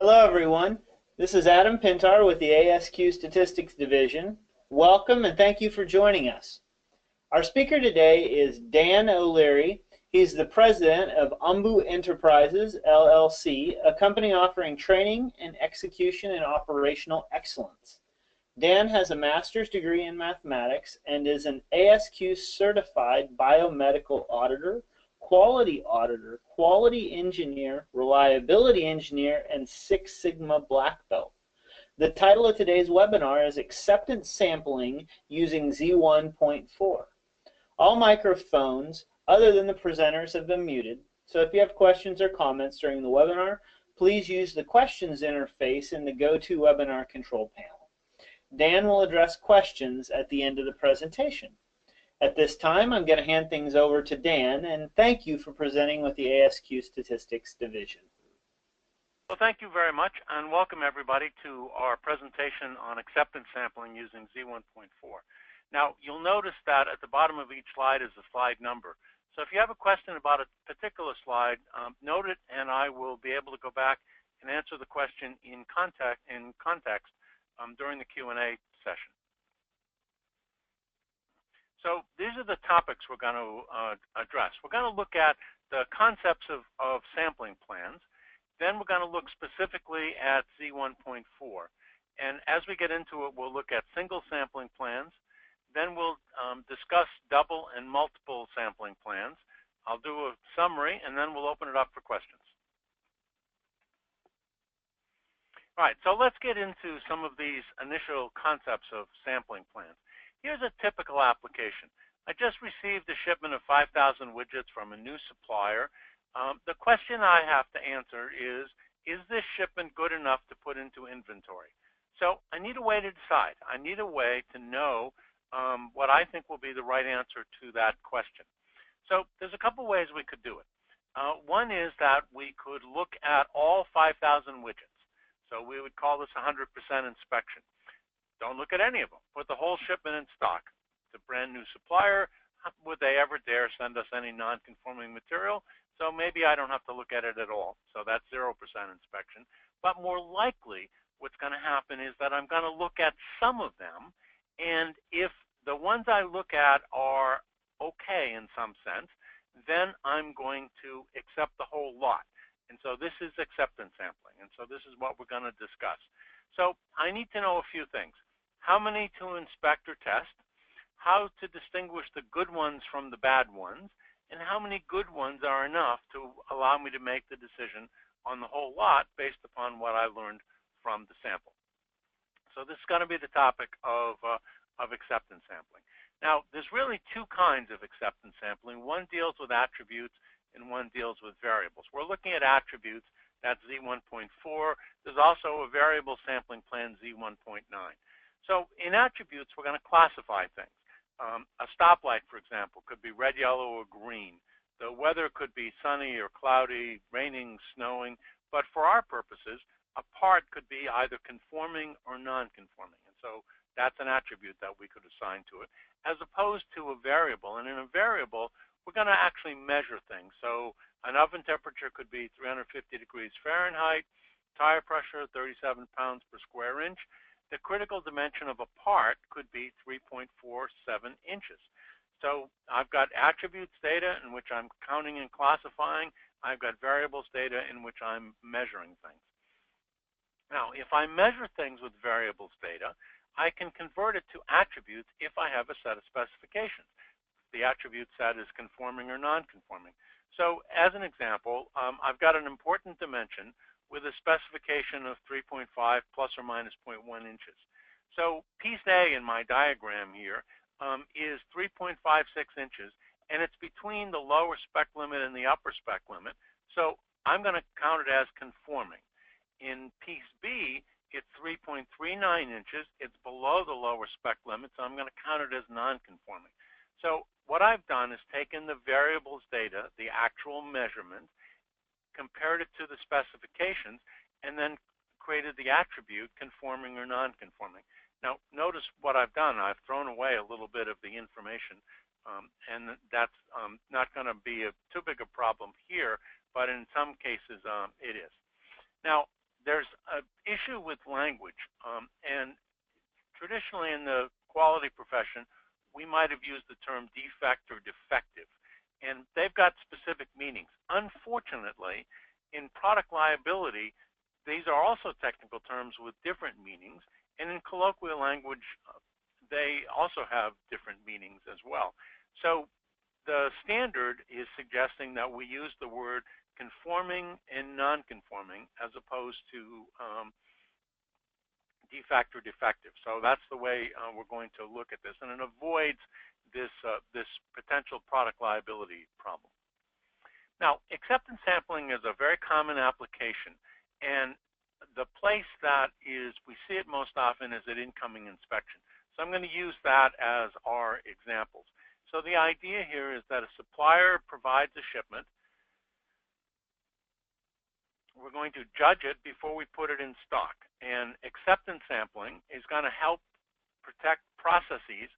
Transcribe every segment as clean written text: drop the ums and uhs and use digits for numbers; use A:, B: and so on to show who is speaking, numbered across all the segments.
A: Hello, everyone. This is Adam Pintar with the ASQ Statistics Division. Welcome and thank you for joining us. Our speaker today is Dan O'Leary. He's the president of Umbu Enterprises, LLC, a company offering training and execution and operational excellence. Dan has a master's degree in mathematics and is an ASQ certified biomedical auditor, quality engineer, reliability engineer, and Six Sigma black belt. The title of today's webinar is Acceptance Sampling Using Z1.4. All microphones other than the presenters have been muted, so if you have questions or comments during the webinar, please use the questions interface in the GoToWebinar control panel. Dan will address questions at the end of the presentation. At this time, I'm going to hand things over to Dan, and thank you for presenting with the ASQ Statistics Division.
B: Well, thank you very much, and welcome everybody to our presentation on acceptance sampling using Z1.4. Now, you'll notice that at the bottom of each slide is a slide number. So if you have a question about a particular slide, note it, and I will be able to go back and answer the question in context during the Q&A session. So these are the topics we're going to address. We're going to look at the concepts of sampling plans. Then we're going to look specifically at Z1.4. And as we get into it, we'll look at single sampling plans. Then we'll discuss double and multiple sampling plans. I'll do a summary, and then we'll open it up for questions. All right, so let's get into some of these initial concepts of sampling plans. Here's a typical application. I just received a shipment of 5,000 widgets from a new supplier. The question I have to answer is this shipment good enough to put into inventory? So I need a way to decide. I need a way to know what I think will be the right answer to that question. So there's a couple ways we could do it. One is that we could look at all 5,000 widgets. So we would call this 100% inspection. Don't look at any of them. Put the whole shipment in stock. It's a brand new supplier. Would they ever dare send us any non-conforming material? So maybe I don't have to look at it at all. So that's 0% inspection. But more likely, what's going to happen is that I'm going to look at some of them. And if the ones I look at are okay in some sense, then I'm going to accept the whole lot. And so this is acceptance sampling. And so this is what we're going to discuss. So I need to know a few things. How many to inspect or test, how to distinguish the good ones from the bad ones, and how many good ones are enough to allow me to make the decision on the whole lot based upon what I learned from the sample. So this is going to be the topic of acceptance sampling. Now, there's really two kinds of acceptance sampling. One deals with attributes and one deals with variables. We're looking at attributes, that's Z1.4. There's also a variable sampling plan, Z1.9. So in attributes, we're going to classify things. A stoplight, for example, could be red, yellow, or green. The weather could be sunny or cloudy, raining, snowing. But for our purposes, a part could be either conforming or non-conforming. And so that's an attribute that we could assign to it, as opposed to a variable. And in a variable, we're going to actually measure things. So an oven temperature could be 350 degrees Fahrenheit, tire pressure 37 pounds per square inch. The critical dimension of a part could be 3.47 inches. So I've got attributes data in which I'm counting and classifying. I've got variables data in which I'm measuring things. Now, if I measure things with variables data, I can convert it to attributes if I have a set of specifications. The attribute set is conforming or non-conforming. So as an example, I've got an important dimension with a specification of 3.5 plus or minus 0.1 inches. So piece A in my diagram here is 3.56 inches, and it's between the lower spec limit and the upper spec limit. So I'm going to count it as conforming. In piece B, it's 3.39 inches. It's below the lower spec limit, so I'm going to count it as non-conforming. So what I've done is taken the variables data, the actual measurement, compared it to the specifications, and then created the attribute conforming or non-conforming. Now, notice what I've done. I've thrown away a little bit of the information, and that's not going to be too big a problem here, but in some cases it is. Now, there's an issue with language, and traditionally in the quality profession, we might have used the term defect or defective, and they've got specific meanings. Unfortunately, in product liability, these are also technical terms with different meanings, and in colloquial language, they also have different meanings as well. So the standard is suggesting that we use the word conforming and non-conforming as opposed to defect or defective. So that's the way we're going to look at this, and it avoids this potential product liability problem. Now, acceptance sampling is a very common application, and the place that we see it most often is at incoming inspection. So I'm going to use that as our examples. So the idea here is that a supplier provides a shipment. We're going to judge it before we put it in stock. And acceptance sampling is going to help protect processes,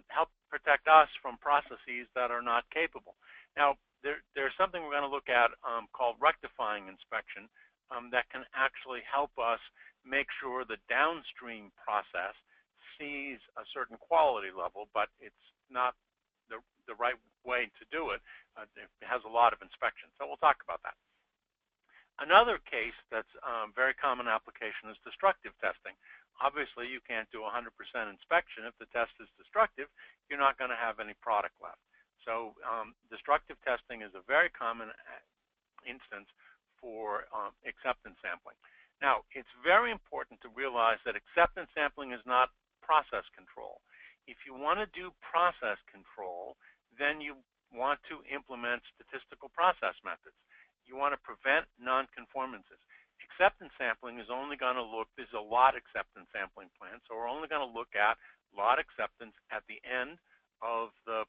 B: help protect us from processes that are not capable. Now, there's something we're going to look at called rectifying inspection that can actually help us make sure the downstream process sees a certain quality level, but it's not the right way to do it. It has a lot of inspection. So we'll talk about that. Another case that's very common application is destructive testing. Obviously, you can't do 100% inspection. If the test is destructive, you're not going to have any product left. So destructive testing is a very common instance for acceptance sampling. Now, it's very important to realize that acceptance sampling is not process control. If you want to do process control, then you want to implement statistical process methods. You want to prevent nonconformances. Acceptance sampling is only going to look, there's a lot acceptance sampling plan, so we're only going to look at lot acceptance at the end of the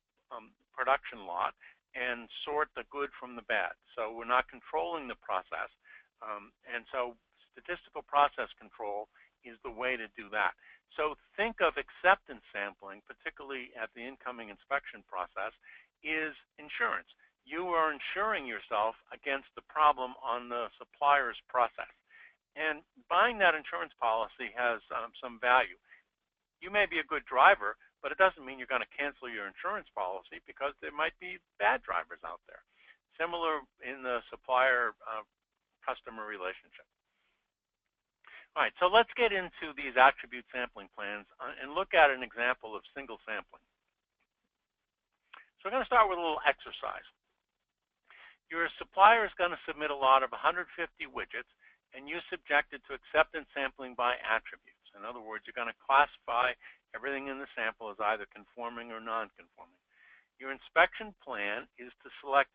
B: production lot and sort the good from the bad. So we're not controlling the process. And so statistical process control is the way to do that. So think of acceptance sampling, particularly at the incoming inspection process, is insurance. You are insuring yourself against the problem on the supplier's process. And buying that insurance policy has some value. You may be a good driver, but it doesn't mean you're going to cancel your insurance policy because there might be bad drivers out there. Similar in the supplier-customer relationship. All right, so let's get into these attribute sampling plans and look at an example of single sampling. So we're going to start with a little exercise. Your supplier is going to submit a lot of 150 widgets, and you subject it to acceptance sampling by attributes. In other words, you're going to classify everything in the sample as either conforming or non-conforming. Your inspection plan is to select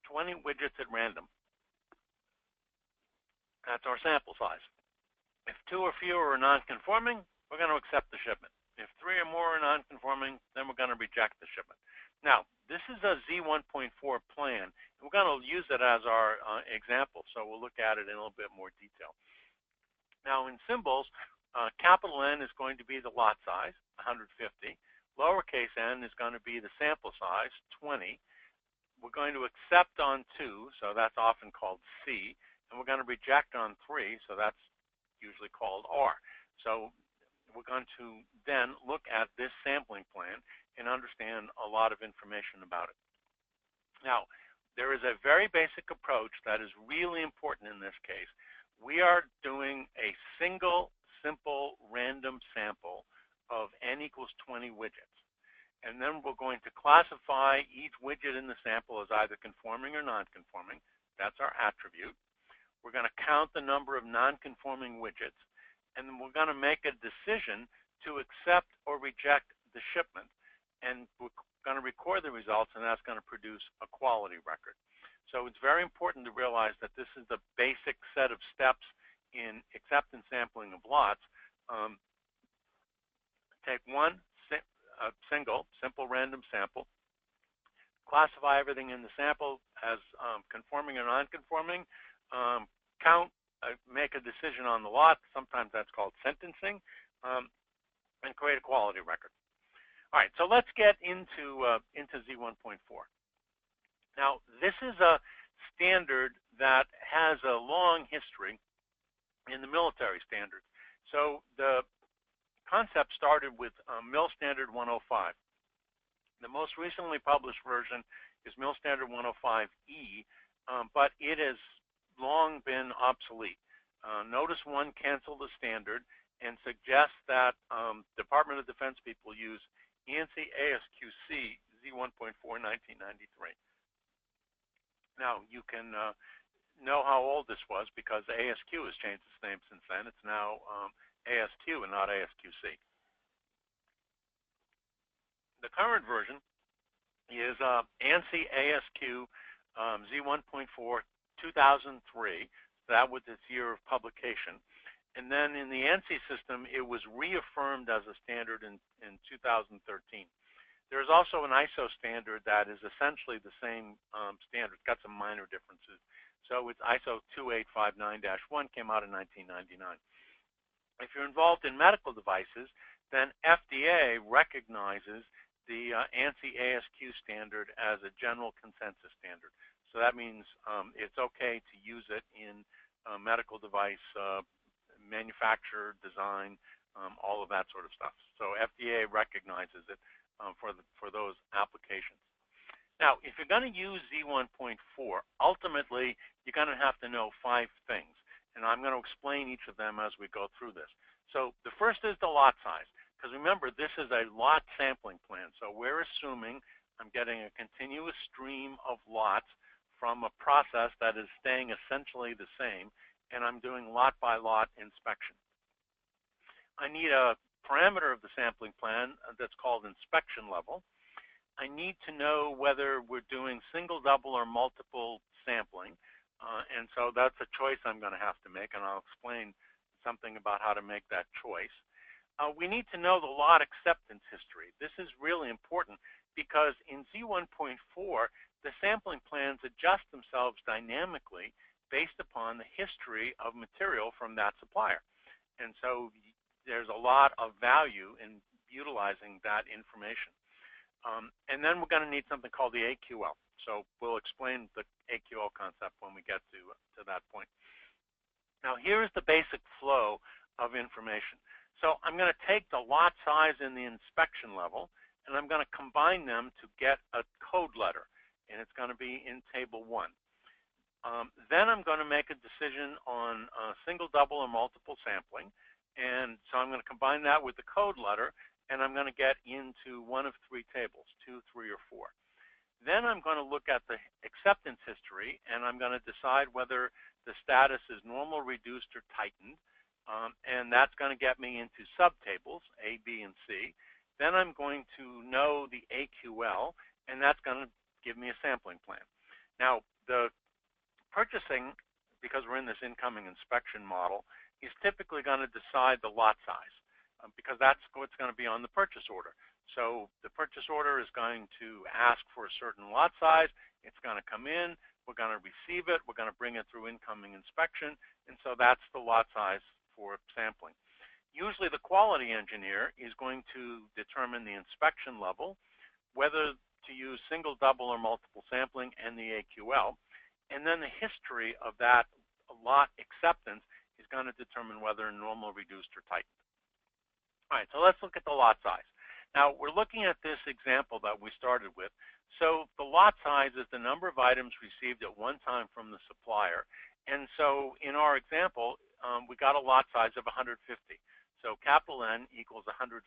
B: 20 widgets at random. That's our sample size. If 2 or fewer are non-conforming, we're going to accept the shipment. If 3 or more are non-conforming, then we're going to reject the shipment. Now, this is a Z1.4 plan. We're going to use it as our example, so we'll look at it in a little bit more detail. Now, in symbols, capital N is going to be the lot size, 150. Lowercase n is going to be the sample size, 20. We're going to accept on 2, so that's often called C. And we're going to reject on 3, so that's usually called R. So we're going to then look at this sampling plan and understand a lot of information about it. Now, there is a very basic approach that is really important in this case. We are doing a single, simple, random sample of n equals 20 widgets. And then we're going to classify each widget in the sample as either conforming or non-conforming. That's our attribute. We're going to count the number of non-conforming widgets, and then we're going to make a decision to accept or reject the shipment. And we're going to record the results, and that's going to produce a quality record. So it's very important to realize that this is the basic set of steps in acceptance sampling of lots. Take one single, simple random sample, classify everything in the sample as conforming or non-conforming, count, make a decision on the lot, sometimes that's called sentencing, and create a quality record. All right, so let's get into Z1.4. Now, this is a standard that has a long history in the military standards. So the concept started with Mill Standard 105. The most recently published version is Mill Standard 105E, but it has long been obsolete. Notice 1 canceled the standard and suggests that Department of Defense people use ANSI ASQ Z1.4 1993. Now, you can know how old this was because ASQ has changed its name since then. It's now ASQ and not ASQC. The current version is ANSI ASQ Z1.4 2003. That was its year of publication. And then in the ANSI system, it was reaffirmed as a standard in 2013. There's also an ISO standard that is essentially the same standard. It's got some minor differences. So it's ISO 2859-1, came out in 1999. If you're involved in medical devices, then FDA recognizes the ANSI ASQ standard as a general consensus standard. So that means it's okay to use it in medical device manufacture, design, all of that sort of stuff. So FDA recognizes it for those applications. Now, if you're going to use Z1.4, ultimately you're going to have to know 5 things, and I'm going to explain each of them as we go through this. So the first is the lot size, because remember, this is a lot sampling plan. So we're assuming I'm getting a continuous stream of lots from a process that is staying essentially the same, and I'm doing lot-by-lot inspection. I need a parameter of the sampling plan that's called inspection level. I need to know whether we're doing single, double, or multiple sampling, and so that's a choice I'm going to have to make, and I'll explain something about how to make that choice. We need to know the lot acceptance history. This is really important because in Z1.4, the sampling plans adjust themselves dynamically based upon the history of material from that supplier. And so there's a lot of value in utilizing that information. And then we're going to need something called the AQL. So we'll explain the AQL concept when we get to that point. Now, here's the basic flow of information. So I'm going to take the lot size and the inspection level, and I'm going to combine them to get a code letter, and it's going to be in Table 1. Then I'm going to make a decision on single, double, or multiple sampling, and so I'm going to combine that with the code letter, and I'm going to get into one of 3 tables, 2, 3, or 4. Then I'm going to look at the acceptance history, and I'm going to decide whether the status is normal, reduced, or tightened, and that's going to get me into subtables, A, B, and C. Then I'm going to know the AQL, and that's going to give me a sampling plan. Now, the purchasing, because we're in this incoming inspection model, is typically going to decide the lot size because that's what's going to be on the purchase order. So the purchase order is going to ask for a certain lot size. It's going to come in. We're going to receive it. We're going to bring it through incoming inspection. And so that's the lot size for sampling. Usually the quality engineer is going to determine the inspection level, whether to use single, double, or multiple sampling, and the AQL. And then the history of that lot acceptance is going to determine whether normal, reduced, or tightened. All right, so let's look at the lot size. Now, we're looking at this example that we started with. So the lot size is the number of items received at one time from the supplier. And so in our example, we got a lot size of 150. So capital N equals 150.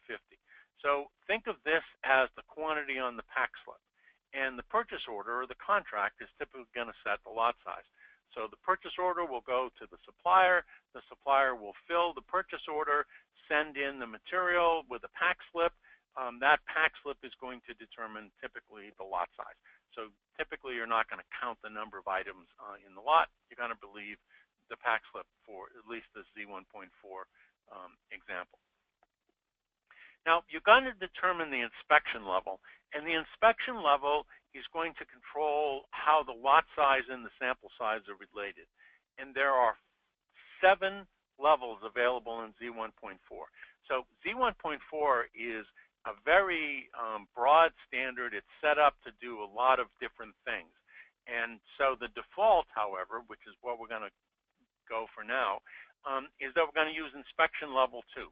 B: So think of this as the quantity on the pack slip. And the purchase order or the contract is typically going to set the lot size. So the purchase order will go to the supplier will fill the purchase order, send in the material with a pack slip. That pack slip is going to determine typically the lot size. So typically you're not going to count the number of items in the lot. You're going to believe the pack slip for at least the Z1.4 example. Now, you're going to determine the inspection level, and the inspection level is going to control how the lot size and the sample size are related. And there are 7 levels available in Z1.4. So Z1.4 is a very broad standard. It's set up to do a lot of different things. And so the default, however, which is what we're going to go for now, is that we're going to use inspection level 2.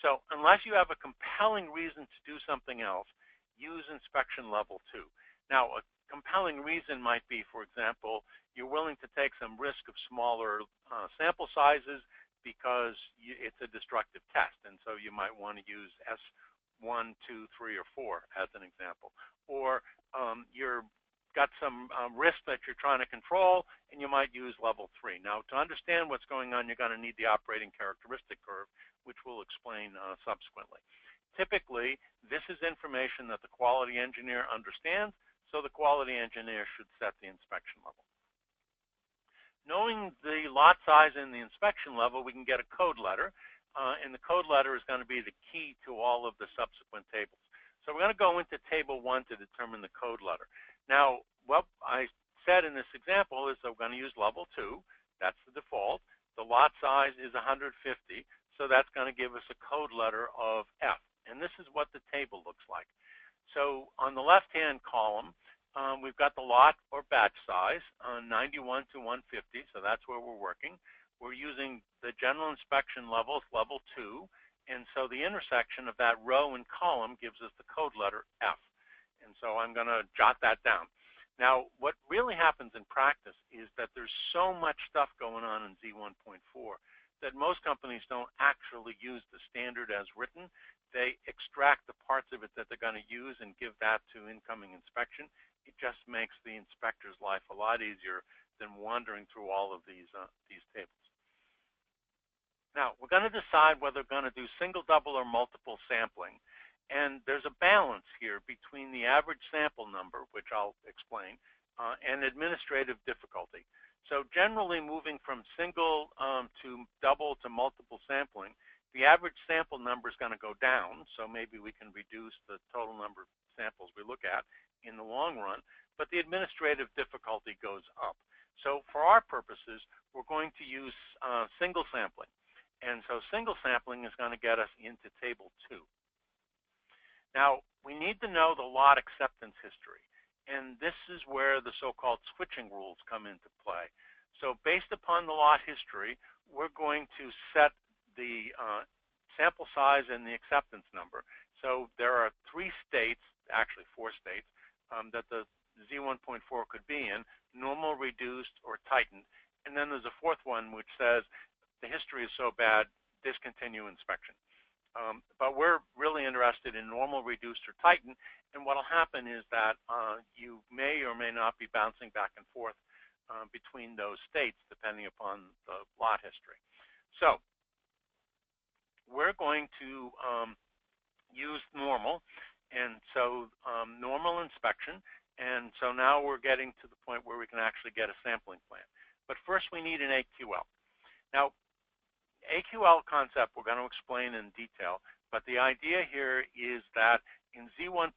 B: So unless you have a compelling reason to do something else, use inspection level 2. Now, a compelling reason might be, for example, you're willing to take some risk of smaller sample sizes because it's a destructive test, and so you might want to use S1, 2, 3, or 4 as an example. Or you're got some risk that you're trying to control, and you might use level 3. Now, to understand what's going on, you're going to need the operating characteristic curve, which we'll explain subsequently. Typically, this is information that the quality engineer understands, so the quality engineer should set the inspection level. Knowing the lot size and the inspection level, we can get a code letter, and the code letter is going to be the key to all of the subsequent tables. So we're going to go into table 1 to determine the code letter. Now, what I said in this example is that we're going to use level 2. That's the default. The lot size is 150, so that's going to give us a code letter of F. And this is what the table looks like. So on the left-hand column, we've got the lot or batch size, 91 to 150, so that's where we're working. We're using the general inspection levels, level 2, and so the intersection of that row and column gives us the code letter F. And so I'm going to jot that down. Now, what really happens in practice is that there's so much stuff going on in Z1.4 that most companies don't actually use the standard as written. They extract the parts of it that they're going to use and give that to incoming inspection. It just makes the inspector's life a lot easier than wandering through all of these tables. Now, we're going to decide whether we're going to do single, double, or multiple sampling. And there's a balance here between the average sample number, which I'll explain, and administrative difficulty. So generally moving from single to double to multiple sampling, the average sample number is going to go down, so maybe we can reduce the total number of samples we look at in the long run, but the administrative difficulty goes up. So for our purposes, we're going to use single sampling. And so single sampling is going to get us into table 2. Now, we need to know the lot acceptance history, and this is where the so-called switching rules come into play. So based upon the lot history, we're going to set the sample size and the acceptance number. So there are 3 states, actually 4 states, that the Z1.4 could be in: normal, reduced, or tightened. And then there's a 4th one which says the history is so bad, discontinue inspection. But we're really interested in normal, reduced, or tightened. And what will happen is that you may or may not be bouncing back and forth between those states depending upon the lot history. So we're going to use normal, and so normal inspection. And so now we're getting to the point where we can actually get a sampling plan. But first we need an AQL. Now, AQL concept we're going to explain in detail, but the idea here is that in Z1.4,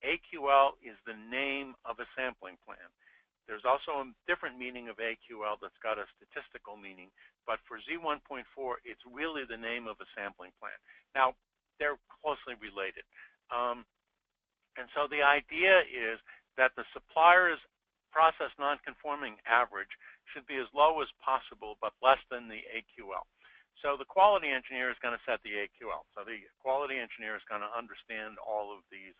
B: AQL is the name of a sampling plan. There's also a different meaning of AQL that's got a statistical meaning, but for Z1.4, it's really the name of a sampling plan. Now, they're closely related. And so the idea is that the supplier's process non-conforming average should be as low as possible, but less than the AQL. So the quality engineer is going to set the AQL. So the quality engineer is going to understand all of these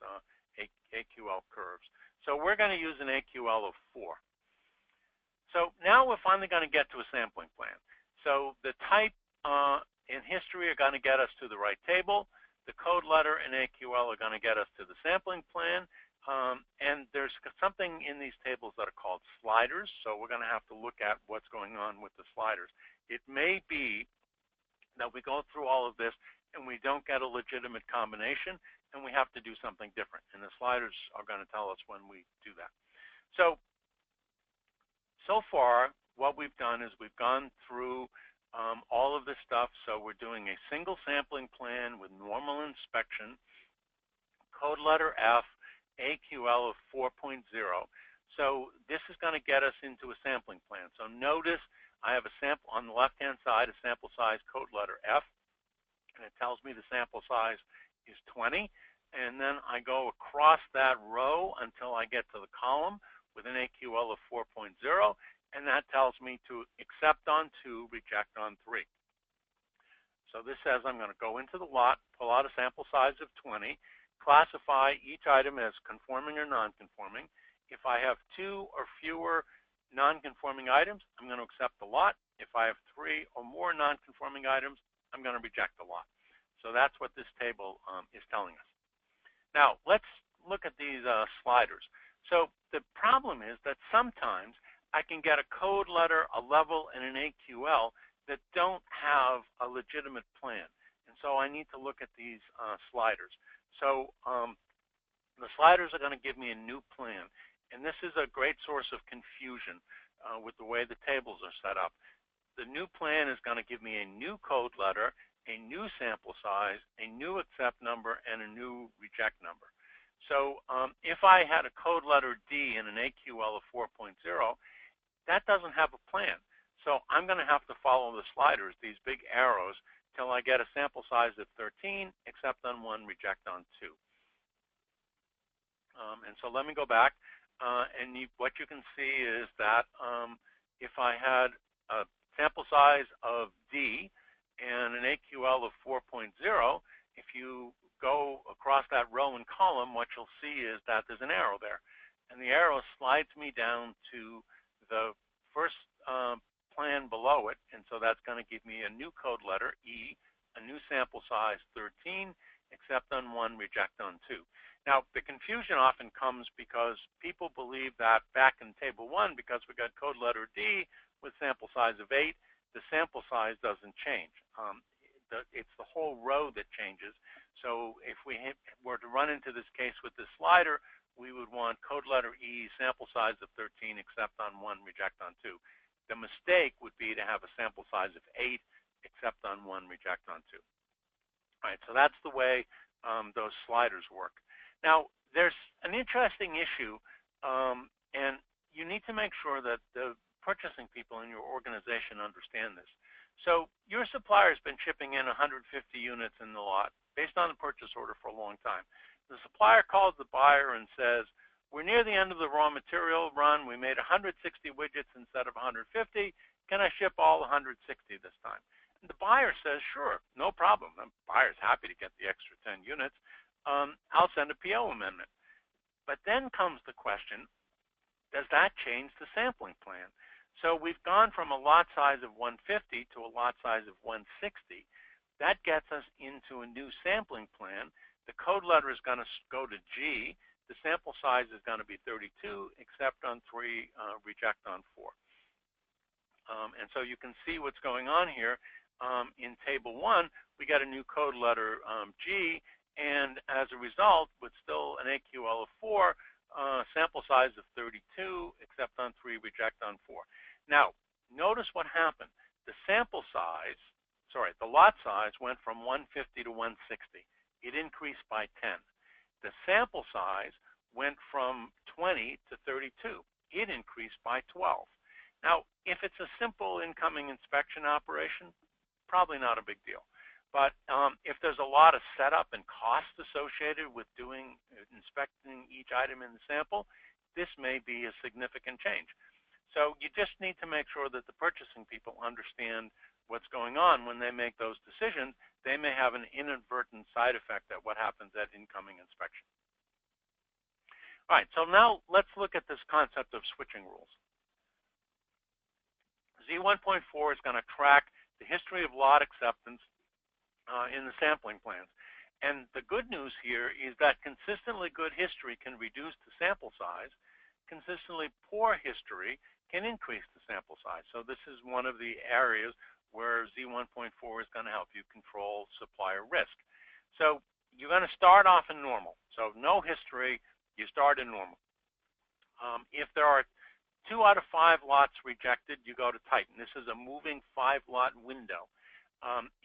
B: AQL curves. So we're going to use an AQL of 4. So now we're finally going to get to a sampling plan. So the type and history are going to get us to the right table. The code letter and AQL are going to get us to the sampling plan. And there's something in these tables that are called sliders, so we're going to have to look at what's going on with the sliders. It may be that we go through all of this and we don't get a legitimate combination, and we have to do something different. And the sliders are going to tell us when we do that. So far, what we've done is we've gone through all of this stuff. So we're doing a single sampling plan with normal inspection, code letter F, AQL of 4.0. So this is going to get us into a sampling plan. So notice I have a sample on the left-hand side, a sample size code letter F, and it tells me the sample size is 20. And then I go across that row until I get to the column with an AQL of 4.0. and that tells me to accept on 2, reject on 3. So this says I'm going to go into the lot, pull out a sample size of 20, classify each item as conforming or non-conforming. If I have 2 or fewer non-conforming items, I'm going to accept the lot. If I have 3 or more non-conforming items, I'm going to reject the lot. So that's what this table is telling us. Now, let's look at these sliders. So the problem is that sometimes I can get a code letter, a level, and an AQL that don't have a legitimate plan. And so I need to look at these sliders. So the sliders are going to give me a new plan. And this is a great source of confusion with the way the tables are set up. The new plan is going to give me a new code letter, a new sample size, a new accept number, and a new reject number. So if I had a code letter D and an AQL of 4.0, that doesn't have a plan. So I'm going to have to follow the sliders, these big arrows, till I get a sample size of 13, accept on 1, reject on 2. And so let me go back. And what you can see is that if I had a sample size of D and an AQL of 4.0, if you go across that row and column, what you'll see is that there's an arrow there. And the arrow slides me down to the first plan below it. And so that's going to give me a new code letter, E, a new sample size, 13, accept on 1, reject on 2. Now, the confusion often comes because people believe that back in table 1, because we got code letter D with sample size of 8, the sample size doesn't change. It's the whole row that changes. So if we were to run into this case with this slider, we would want code letter E, sample size of 13, accept on 1, reject on 2. The mistake would be to have a sample size of 8, accept on 1, reject on 2. All right, so that's the way those sliders work. Now, there's an interesting issue, and you need to make sure that the purchasing people in your organization understand this. So your supplier has been shipping in 150 units in the lot based on the purchase order for a long time. The supplier calls the buyer and says, we're near the end of the raw material run. We made 160 widgets instead of 150. Can I ship all 160 this time? And the buyer says, sure, no problem. The buyer's happy to get the extra 10 units. I'll send a PO amendment. But then comes the question, does that change the sampling plan? So we've gone from a lot size of 150 to a lot size of 160. That gets us into a new sampling plan. The code letter is going to go to G. The sample size is going to be 32, accept on 3, reject on 4. And so you can see what's going on here. In table 1, we got a new code letter G, and as a result, with still an AQL of 4, sample size of 32, accept on 3, reject on 4. Now, notice what happened. The sample size, the lot size went from 150 to 160. It increased by 10. The sample size went from 20 to 32. It increased by 12. Now, if it's a simple incoming inspection operation, probably not a big deal. But if there's a lot of setup and cost associated with inspecting each item in the sample, this may be a significant change. So you just need to make sure that the purchasing people understand what's going on when they make those decisions. They may have an inadvertent side effect at what happens at incoming inspection. All right, so now let's look at this concept of switching rules. Z1.4 is going to track the history of lot acceptance in the sampling plans. And the good news here is that consistently good history can reduce the sample size. Consistently poor history can increase the sample size. So this is one of the areas where Z1.4 is going to help you control supplier risk. So you're going to start off in normal. So no history, you start in normal. If there are 2 out of 5 lots rejected, you go to Tighten. This is a moving 5-lot window.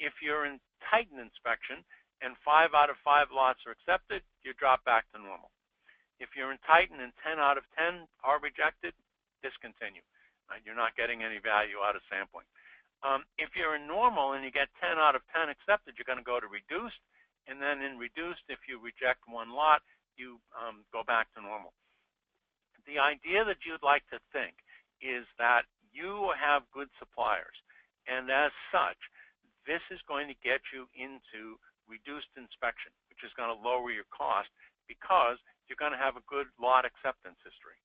B: If you're in Tighten inspection and 5 out of 5 lots are accepted, you drop back to normal. If you're in Tighten and 10 out of 10 are rejected, discontinue. You're not getting any value out of sampling. If you're in normal and you get 10 out of 10 accepted, you're going to go to Reduced. And then in Reduced, if you reject 1 lot, you go back to normal. The idea that you'd like to think is that you have good suppliers. And as such, this is going to get you into reduced inspection, which is going to lower your cost because you're going to have a good lot acceptance history.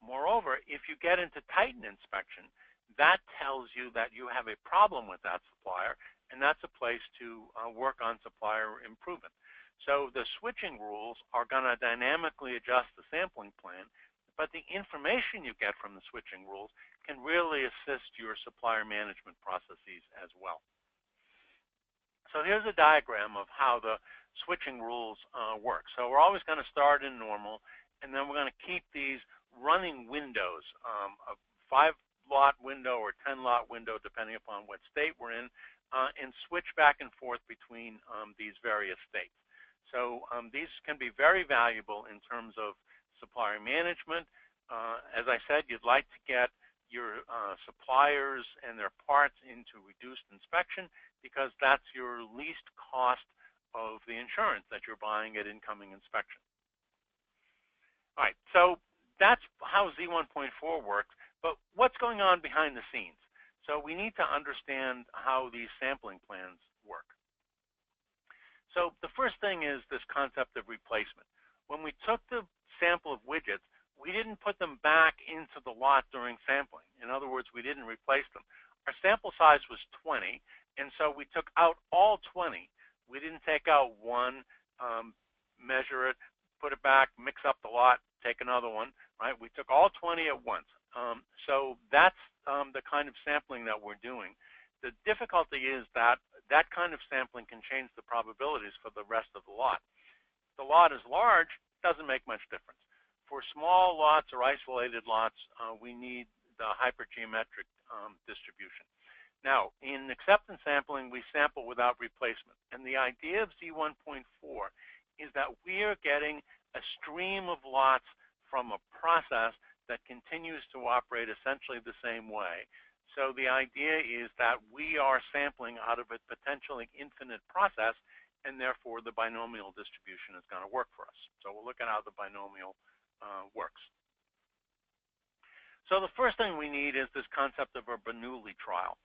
B: Moreover, if you get into tightened inspection, that tells you that you have a problem with that supplier, and that's a place to work on supplier improvement. So the switching rules are going to dynamically adjust the sampling plan, but the information you get from the switching rules can really assist your supplier management processes as well. So here's a diagram of how the switching rules work. So we're always going to start in normal, and then we're going to keep these running windows, a 5-lot window or 10-lot window, depending upon what state we're in, and switch back and forth between these various states. So these can be very valuable in terms of supplier management. As I said, you'd like to get your suppliers and their parts into reduced inspection because that's your least cost of the insurance that you're buying at incoming inspection. All right, so that's how Z1.4 works, but what's going on behind the scenes? So we need to understand how these sampling plans work. So the first thing is this concept of replacement. When we took the sample of widgets, we didn't put them back into the lot during sampling. In other words, we didn't replace them. Our sample size was 20, and so we took out all 20. We didn't take out one, measure it, put it back, mix up the lot, take another one, right? We took all 20 at once. So that's the kind of sampling that we're doing. The difficulty is that that kind of sampling can change the probabilities for the rest of the lot. If the lot is large, it doesn't make much difference. For small lots or isolated lots, we need the hypergeometric distribution. Now, in acceptance sampling, we sample without replacement. And the idea of Z1.4 is that we are getting a stream of lots from a process that continues to operate essentially the same way. So the idea is that we are sampling out of a potentially infinite process, and therefore the binomial distribution is going to work for us. So we'll look at how the binomial works. So the first thing we need is this concept of a Bernoulli trial.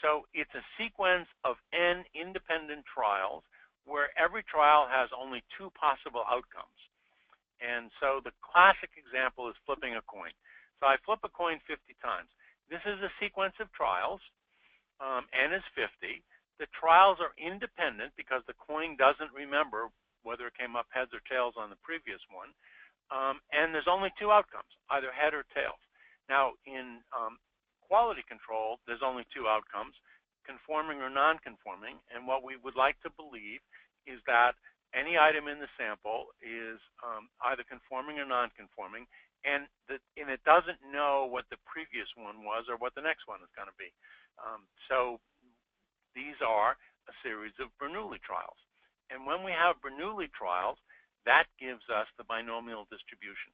B: So it's a sequence of n independent trials where every trial has only 2 possible outcomes. And so the classic example is flipping a coin. So I flip a coin 50 times. This is a sequence of trials. N is 50. The trials are independent because the coin doesn't remember whether it came up heads or tails on the previous one. And there's only 2 outcomes, either head or tails. Now, in quality control, there's only 2 outcomes, conforming or non-conforming. And what we would like to believe is that any item in the sample is either conforming or non-conforming, and it doesn't know what the previous one was or what the next one is going to be. So these are a series of Bernoulli trials. And when we have Bernoulli trials, that gives us the binomial distribution.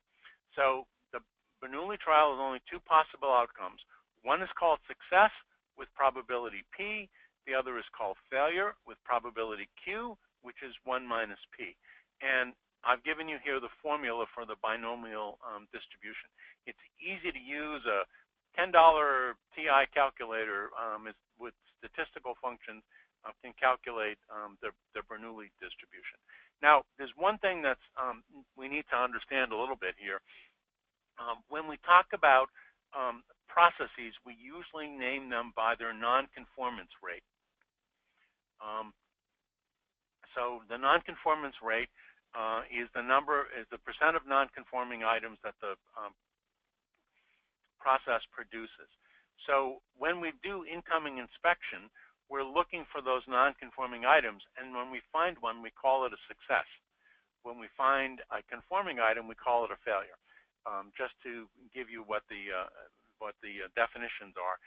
B: So the Bernoulli trial is only 2 possible outcomes. One is called success with probability P. The other is called failure with probability Q, which is 1 minus P. And I've given you here the formula for the binomial distribution. It's easy to use. A $10 TI calculator with statistical functions can calculate the Bernoulli distribution. Now, there's one thing that's we need to understand a little bit here. When we talk about processes, we usually name them by their nonconformance rate. So the nonconformance rate is the percent of nonconforming items that the process produces. So when we do incoming inspection, we're looking for those nonconforming items, and when we find one, we call it a success. When we find a conforming item, we call it a failure. Just to give you what the definitions are.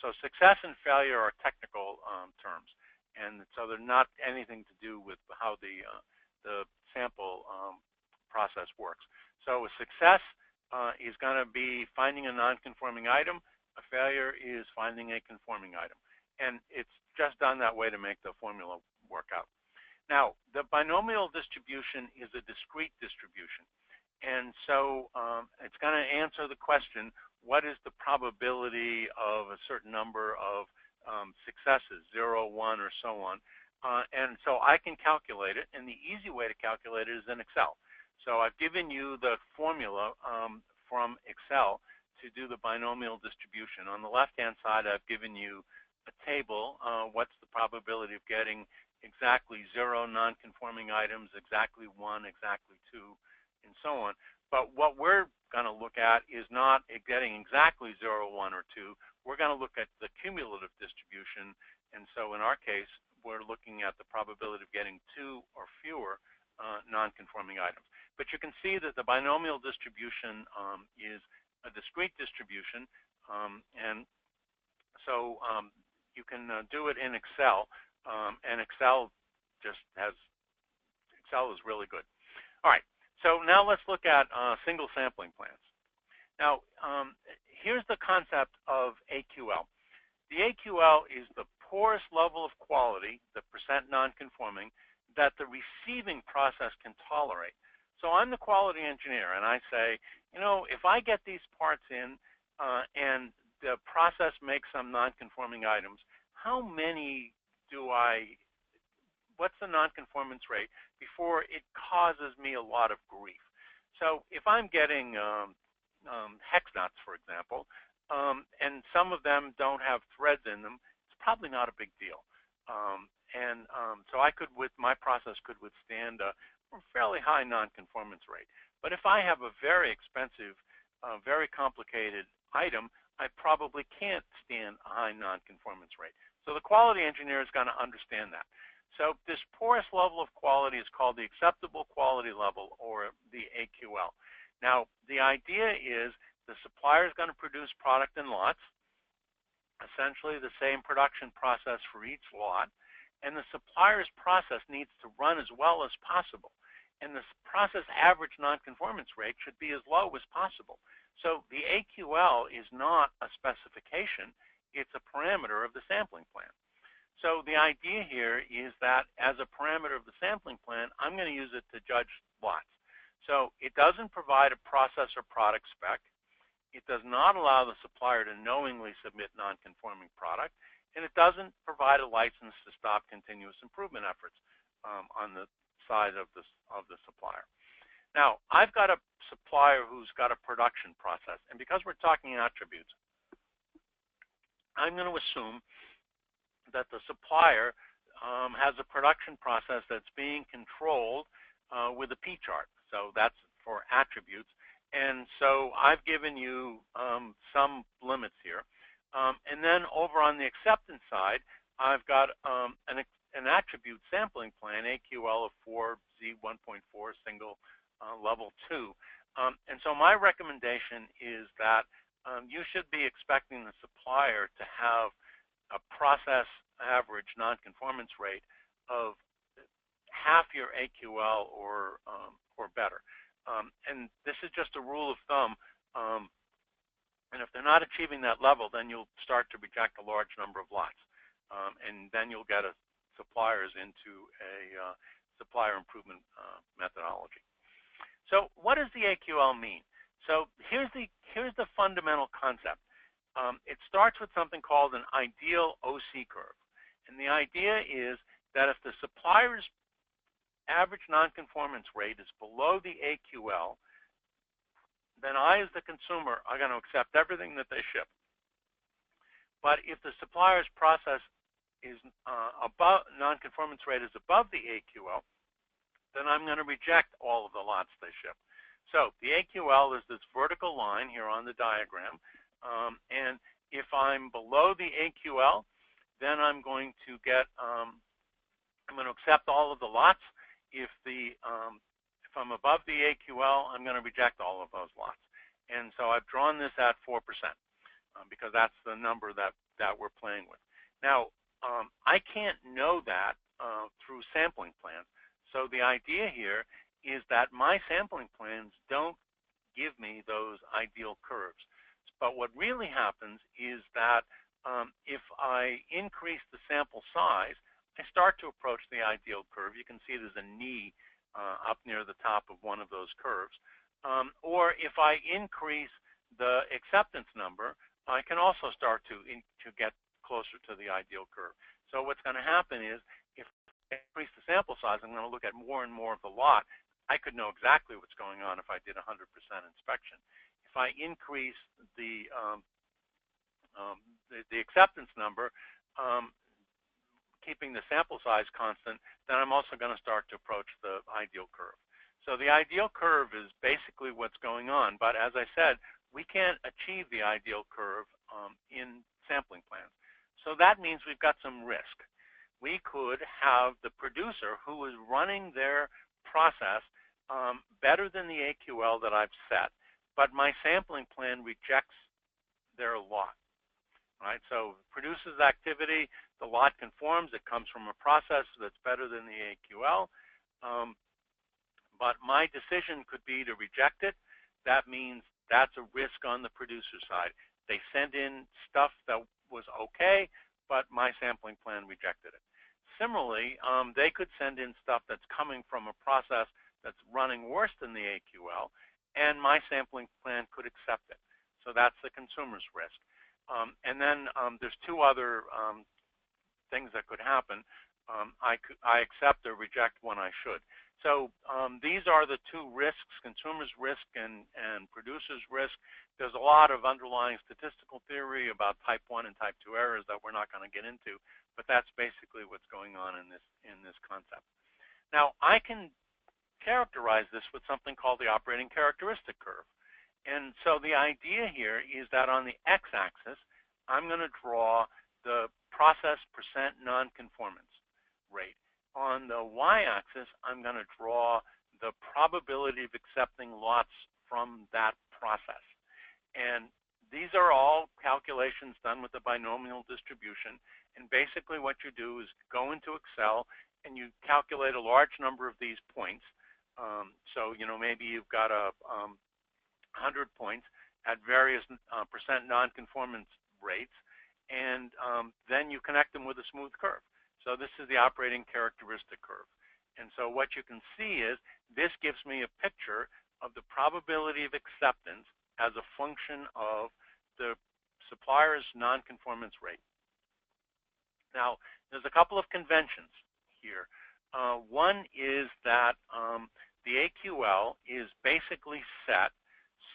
B: So success and failure are technical terms, and so they're not anything to do with how the sample process works. So a success is going to be finding a non-conforming item. A failure is finding a conforming item. And it's just done that way to make the formula work out. Now, the binomial distribution is a discrete distribution. And so it's going to answer the question, what is the probability of a certain number of successes, 0, 1, or so on. And so I can calculate it, and the easy way to calculate it is in Excel. So I've given you the formula from Excel to do the binomial distribution. On the left-hand side, I've given you a table. What's the probability of getting exactly 0 non-conforming items, exactly 1, exactly 2, and so on. But what we're going to look at is not getting exactly 0, 1, or 2. We're going to look at the cumulative distribution. And so in our case, we're looking at the probability of getting 2 or fewer non-conforming items. But you can see that the binomial distribution is a discrete distribution. And so you can do it in Excel. And Excel is really good. All right, so now let's look at single sampling plans. Now, here's the concept of AQL. The AQL is the poorest level of quality, the percent non-conforming, that the receiving process can tolerate. So I'm the quality engineer, and I say, you know, if I get these parts in and the process makes some non-conforming items, how many what's the non-conformance rate before it causes me a lot of grief? So if I'm getting hex nuts, for example, and some of them don't have threads in them, it's probably not a big deal. So I could, with my process, could withstand a fairly high non-conformance rate. But if I have a very expensive, very complicated item, I probably can't stand a high non-conformance rate. So the quality engineer is going to understand that. So this poorest level of quality is called the acceptable quality level, or the AQL. Now, the idea is the supplier is going to produce product in lots, essentially the same production process for each lot, and the supplier's process needs to run as well as possible. And the process average nonconformance rate should be as low as possible. So the AQL is not a specification, it's a parameter of the sampling plan. So the idea here is that as a parameter of the sampling plan, I'm going to use it to judge lots. So it doesn't provide a process or product spec. It does not allow the supplier to knowingly submit non-conforming product, and it doesn't provide a license to stop continuous improvement efforts on the side of the supplier. Now, I've got a supplier who's got a production process, and because we're talking attributes, I'm going to assume that the supplier has a production process that's being controlled with a P chart. So that's for attributes. And so I've given you some limits here. And then over on the acceptance side, I've got an attribute sampling plan, AQL of 4, Z1.4, single level 2. And so my recommendation is that you should be expecting the supplier to have a process average nonconformance rate of half your AQL or better. And this is just a rule of thumb. And if they're not achieving that level, then you'll start to reject a large number of lots. And then you'll get suppliers into a supplier improvement methodology. So what does the AQL mean? So here's the fundamental concept. It starts with something called an ideal OC curve. And the idea is that if the supplier's average nonconformance rate is below the AQL, then I, as the consumer, are going to accept everything that they ship. But if the supplier's process is above, nonconformance rate is above the AQL, then I'm going to reject all of the lots they ship. So the AQL is this vertical line here on the diagram. And if I'm below the AQL, then I'm going to get, I'm going to accept all of the lots. If I'm above the AQL, I'm going to reject all of those lots. And so I've drawn this at 4% because that's the number that we're playing with. Now, I can't know that through sampling plans. So the idea here is that my sampling plans don't give me those ideal curves. But what really happens is that if I increase the sample size, I start to approach the ideal curve. You can see there's a knee up near the top of one of those curves. Or if I increase the acceptance number, I can also start to to get closer to the ideal curve. So what's going to happen is, if I increase the sample size, I'm going to look at more and more of the lot. I could know exactly what's going on if I did 100% inspection. If I increase the acceptance number, keeping the sample size constant, then I'm also going to start to approach the ideal curve. So the ideal curve is basically what's going on. But as I said, we can't achieve the ideal curve in sampling plans. So that means we've got some risk. We could have the producer who is running their process better than the AQL that I've set, but my sampling plan rejects their lot. Right? So produces activity, the lot conforms, it comes from a process that's better than the AQL, but my decision could be to reject it. That means that's a risk on the producer side. They sent in stuff that was okay, but my sampling plan rejected it. Similarly, they could send in stuff that's coming from a process that's running worse than the AQL, and my sampling plan could accept it. So that's the consumer's risk. And then there's two other things that could happen. I accept or reject when I should. So these are the two risks, consumer's risk and producer's risk. There's a lot of underlying statistical theory about type 1 and type 2 errors that we're not going to get into, but that's basically what's going on in this concept. Now, I can characterize this with something called the operating characteristic curve. And so the idea here is that on the x-axis, I'm going to draw the process percent nonconformance rate. On the y-axis, I'm going to draw the probability of accepting lots from that process. And these are all calculations done with the binomial distribution. And basically what you do is go into Excel and you calculate a large number of these points. So, maybe you've got 100 points at various percent nonconformance rates, and then you connect them with a smooth curve. So this is the operating characteristic curve. And so what you can see is this gives me a picture of the probability of acceptance as a function of the supplier's nonconformance rate. Now, there's a couple of conventions here. One is that the AQL is basically set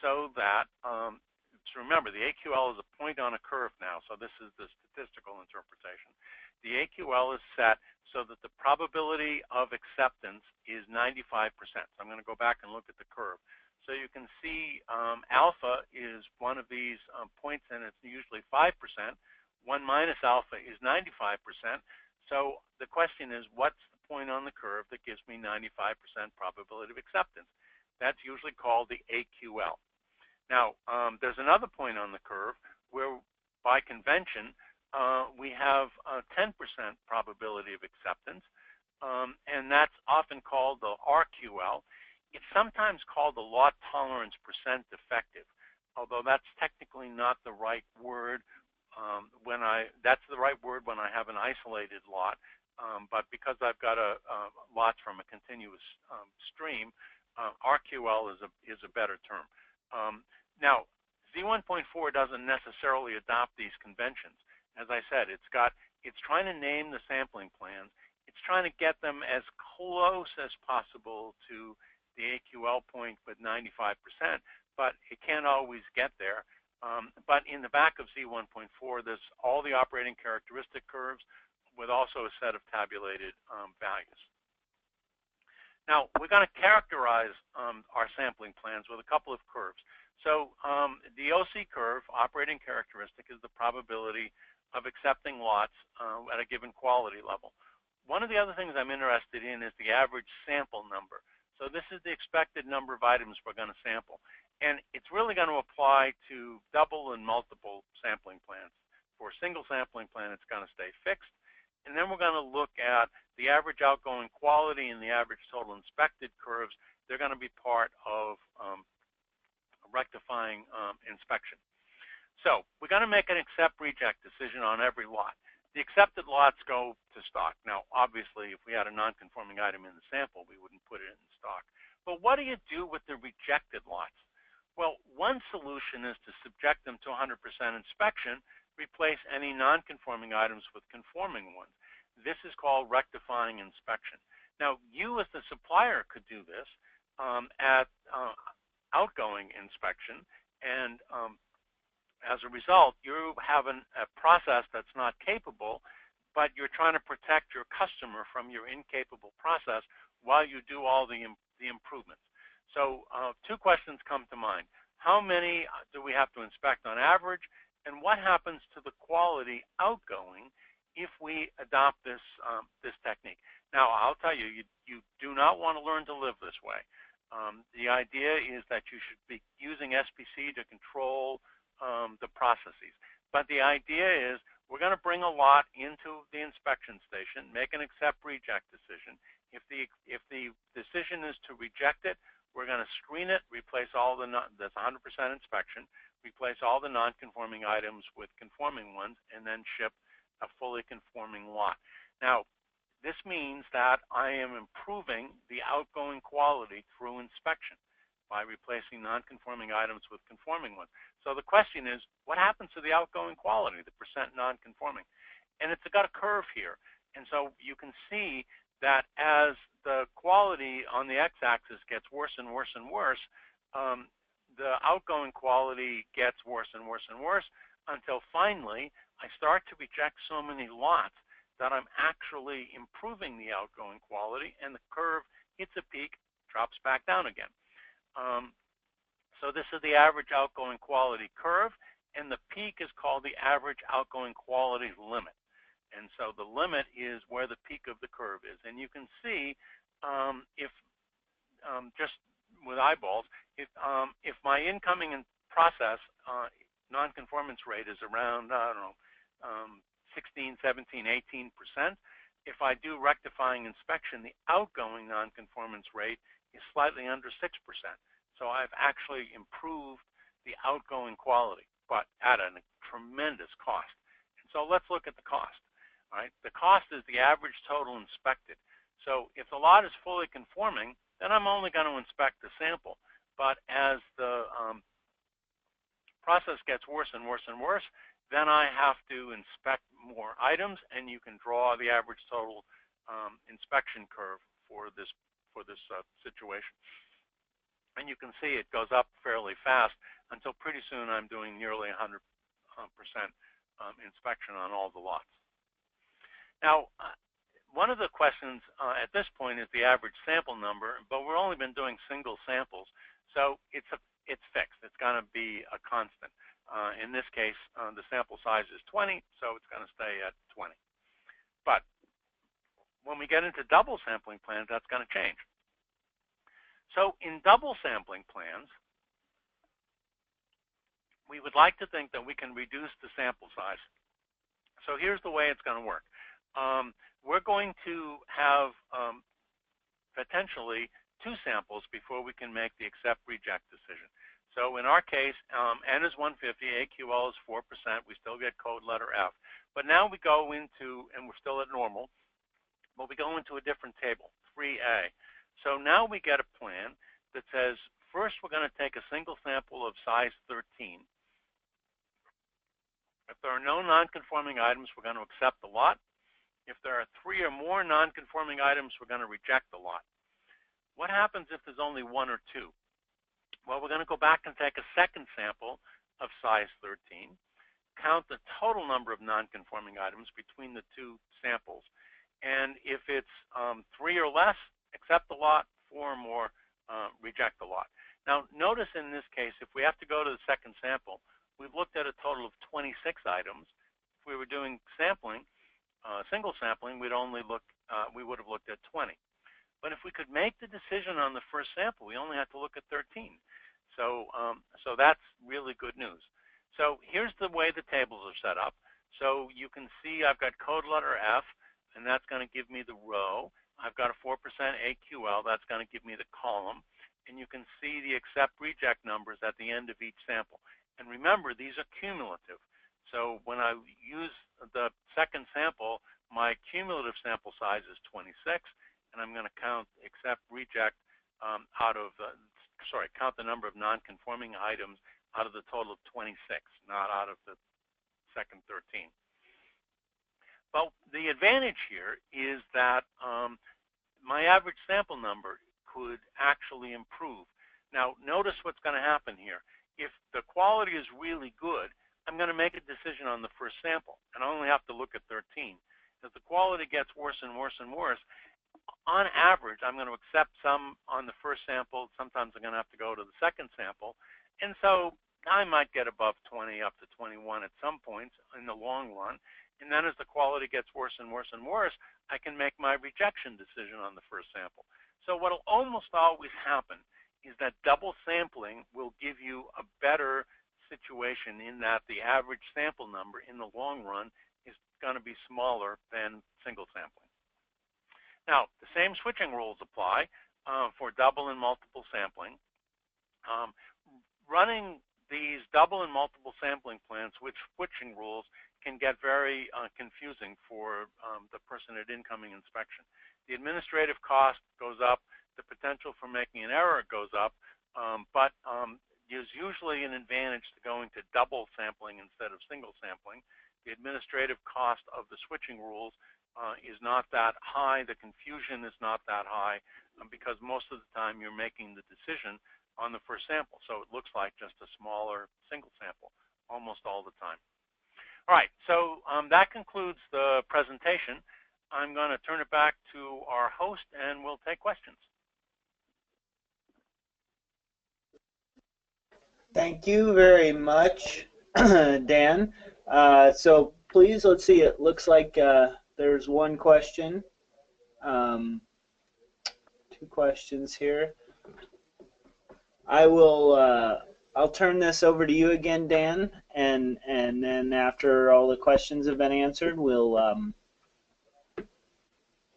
B: so that, so remember, the AQL is a point on a curve now, so this is the statistical interpretation. The AQL is set so that the probability of acceptance is 95%. So I'm going to go back and look at the curve. So you can see alpha is one of these points, and it's usually 5%. 1 minus alpha is 95%. So the question is, what's the point on the curve that gives me 95% probability of acceptance? That's usually called the AQL. Now, there's another point on the curve where, by convention, we have a 10% probability of acceptance, and that's often called the RQL. It's sometimes called the lot tolerance percent effective, although that's technically not the right word. That's the right word when I have an isolated lot, but because I've got lots from a continuous stream, RQL is a better term. Now, Z1.4 doesn't necessarily adopt these conventions. As I said, it's trying to name the sampling plans. It's trying to get them as close as possible to the AQL point with 95%, but it can't always get there. But in the back of Z1.4, there's all the operating characteristic curves with also a set of tabulated values. Now, we're going to characterize our sampling plans with a couple of curves. So the OC curve, operating characteristic, is the probability of accepting lots at a given quality level. One of the other things I'm interested in is the average sample number. So this is the expected number of items we're going to sample. And it's really going to apply to double and multiple sampling plans. For a single sampling plan, it's going to stay fixed. And then we're going to look at the average outgoing quality and the average total inspected curves. They're going to be part of rectifying inspection. So we're going to make an accept-reject decision on every lot. The accepted lots go to stock. Now, obviously, if we had a non-conforming item in the sample, we wouldn't put it in stock. But what do you do with the rejected lots? Well, one solution is to subject them to 100% inspection, replace any non-conforming items with conforming ones. This is called rectifying inspection. Now, you as the supplier could do this at outgoing inspection, and as a result, you have a process that's not capable, but you're trying to protect your customer from your incapable process while you do all the improvements. So two questions come to mind. How many do we have to inspect on average, and what happens to the quality outgoing if we adopt this technique? Now, I'll tell you, you do not want to learn to live this way. The idea is that you should be using SPC to control the processes. But the idea is we're going to bring a lot into the inspection station, make an accept-reject decision. If the decision is to reject it, we're going to screen it, replace all that's 100% inspection, replace all the non-conforming items with conforming ones, and then ship a fully conforming lot. Now, this means that I am improving the outgoing quality through inspection by replacing non-conforming items with conforming ones. So the question is, what happens to the outgoing quality, the percent non-conforming? And it's got a curve here. And so you can see that as the quality on the x-axis gets worse and worse and worse, the outgoing quality gets worse and worse and worse until finally I start to reject so many lots that I'm actually improving the outgoing quality, and the curve hits a peak, drops back down again. So this is the average outgoing quality curve, and the peak is called the average outgoing quality limit. And so the limit is where the peak of the curve is. And you can see if just with eyeballs, if my incoming process nonconformance rate is around, I don't know, 16, 17, 18%, if I do rectifying inspection, the outgoing nonconformance rate is slightly under 6%. So I've actually improved the outgoing quality, but at a tremendous cost. And so let's look at the cost. All right, the cost is the average total inspected. So if the lot is fully conforming, then I'm only going to inspect the sample. But as the process gets worse and worse and worse, then I have to inspect more items, and you can draw the average total inspection curve for this situation. And you can see it goes up fairly fast until pretty soon I'm doing nearly 100% inspection on all the lots. Now, one of the questions at this point is the average sample number, but we've only been doing single samples, so it's fixed. It's going to be a constant. In this case, the sample size is 20, so it's going to stay at 20. But when we get into double sampling plans, that's going to change. So in double sampling plans, we would like to think that we can reduce the sample size. So here's the way it's going to work. We're going to have potentially 2 samples before we can make the accept-reject decision. So in our case, N is 150, AQL is 4%, we still get code letter F. But now we go into, and we're still at normal, but we go into a different table, 3A. So now we get a plan that says, first we're going to take a single sample of size 13. If there are no non-conforming items, we're going to accept the lot. If there are 3 or more non-conforming items, we're going to reject the lot. What happens if there's only 1 or 2? Well, we're going to go back and take a second sample of size 13, count the total number of non-conforming items between the 2 samples, and if it's 3 or less, accept the lot, 4 or more, reject the lot. Now, notice in this case, if we have to go to the second sample, we've looked at a total of 26 items. If we were doing sampling, single sampling, we would have looked at 20. But if we could make the decision on the first sample, we only have to look at 13. So that's really good news. So here's the way the tables are set up. So you can see I've got code letter F, and that's going to give me the row. I've got a 4% AQL, that's going to give me the column. And you can see the accept-reject numbers at the end of each sample. And remember, these are cumulative. So when I use the second sample, my cumulative sample size is 26, and I'm going to count accept-reject count the number of non-conforming items out of the total of 26, not out of the second 13. Well, the advantage here is that my average sample number could actually improve. Now, notice what's going to happen here. If the quality is really good, I'm going to make a decision on the first sample, and I only have to look at 13. If the quality gets worse and worse and worse, on average, I'm going to accept some on the first sample. Sometimes I'm going to have to go to the second sample. And so I might get above 20 up to 21 at some points in the long run. And then as the quality gets worse and worse and worse, I can make my rejection decision on the first sample. So what will almost always happen is that double sampling will give you a better situation in that the average sample number in the long run is going to be smaller than single sampling. Now, the same switching rules apply for double and multiple sampling. Running these double and multiple sampling plans with switching rules can get very confusing for the person at incoming inspection. The administrative cost goes up, the potential for making an error goes up, but there's usually an advantage to going to double sampling instead of single sampling. The administrative cost of the switching rules is not that high. The confusion is not that high because most of the time you're making the decision on the first sample. So it looks like just a smaller single sample almost all the time. All right, so that concludes the presentation. I'm going to turn it back to our host and we'll take questions.
A: Thank you very much, Dan. So please, let's see, it looks like there's one question, 2 questions here. I'll turn this over to you again, Dan, and then after all the questions have been answered,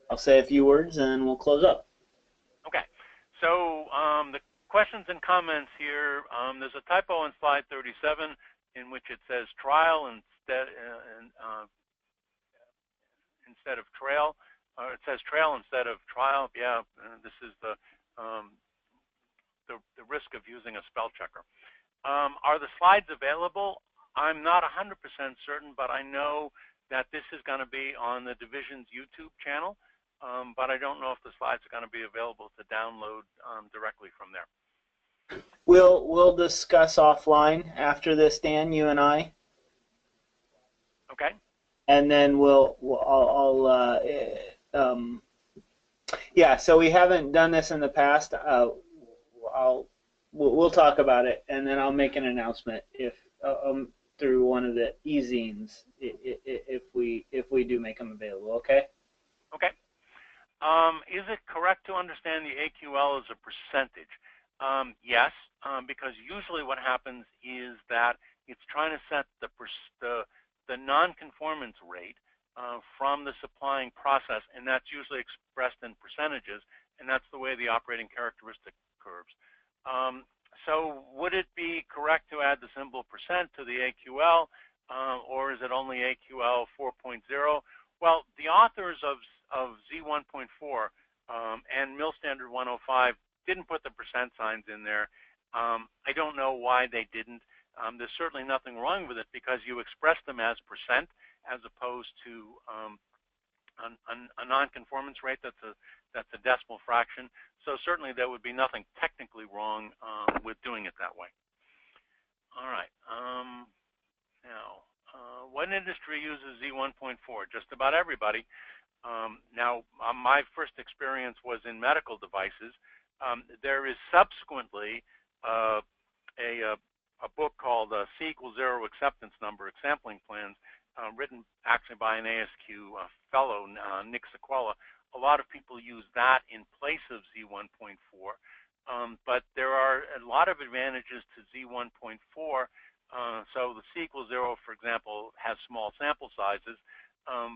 A: I'll say a few words and we'll close up.
B: Okay, so the questions and comments here, there's a typo on slide 37 in which it says trial instead of trail, or it says trail instead of trial. Yeah, this is the risk of using a spell checker. Are the slides available? I'm not 100% certain, but I know that this is going to be on the division's YouTube channel, but I don't know if the slides are going to be available to download directly from there.
A: We'll discuss offline after this, Dan, you and I.
B: Okay.
A: And then yeah. So we haven't done this in the past. We'll talk about it, and then I'll make an announcement if through one of the e-zines if we do make them available. Okay.
B: Okay. Is it correct to understand the AQL as a percentage? Yes, because usually what happens is that it's trying to set the non-conformance rate from the supplying process, and that's usually expressed in percentages, and that's the way the operating characteristic curves. So would it be correct to add the symbol percent to the AQL, or is it only AQL 4.0? Well, the authors of Z1.4 and Mill Standard 105 didn't put the percent signs in there. I don't know why they didn't. There's certainly nothing wrong with it because you express them as percent as opposed to a non-conformance rate that's a decimal fraction. So certainly there would be nothing technically wrong with doing it that way. All right. Now, what industry uses Z1.4? Just about everybody. Now, my first experience was in medical devices. There is subsequently a book called C = 0 acceptance number sampling plans, written actually by an ASQ fellow, Nick Sequela. A lot of people use that in place of Z1.4, but there are a lot of advantages to Z1.4. So the C = 0, for example, has small sample sizes,